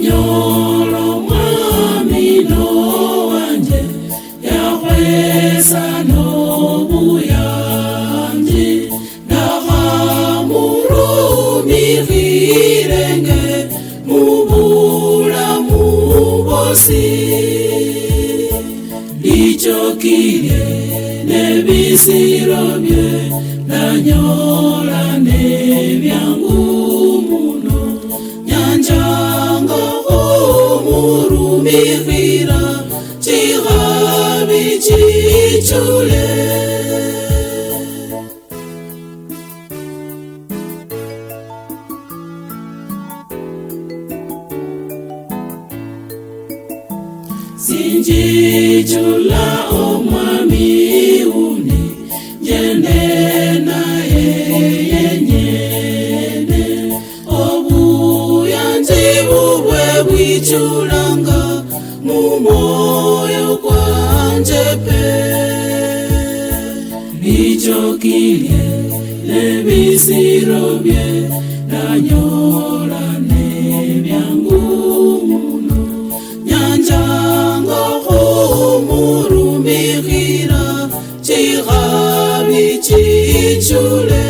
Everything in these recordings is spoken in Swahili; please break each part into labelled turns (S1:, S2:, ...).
S1: Nanyolo mwamino wanje yakwesa n'obuyanje nahamurumirenge mubulamu bwosi lichokilye nebisiro bye nanyola nebyangu muno nyanjanga humurumihira chihabi chichule sinjichula omwami uni jende naye yenyene obuyanzi bubwe bwichulanga mumoyo kwanje pe lichokilye nebisiro bye nanyola nebyangu muno nyanjanga humurumihira chihabi chichule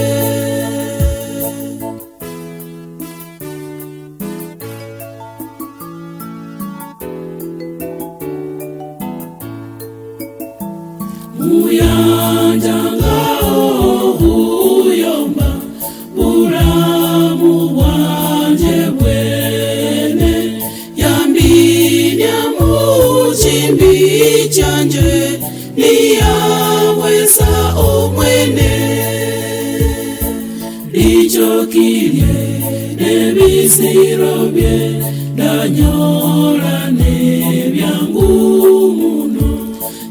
S1: muyanjanga ohuyomba bulamu bwanje bwene yambinya muchimbi chanje niyawesa omwene lichokilye nebisiro bye nanyola nebyangu muno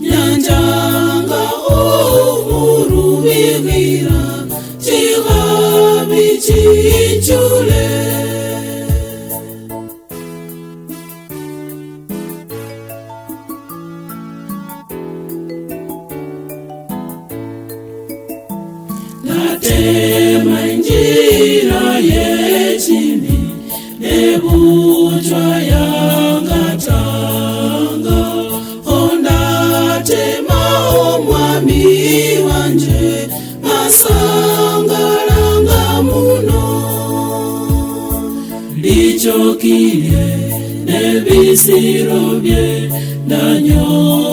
S1: nyanjanga humurumihira chihabi chichule natema njira yechini nebutwa yangatanga ondatema omwami wanje masangalanga muno lichokilye nebisiro bye nanyola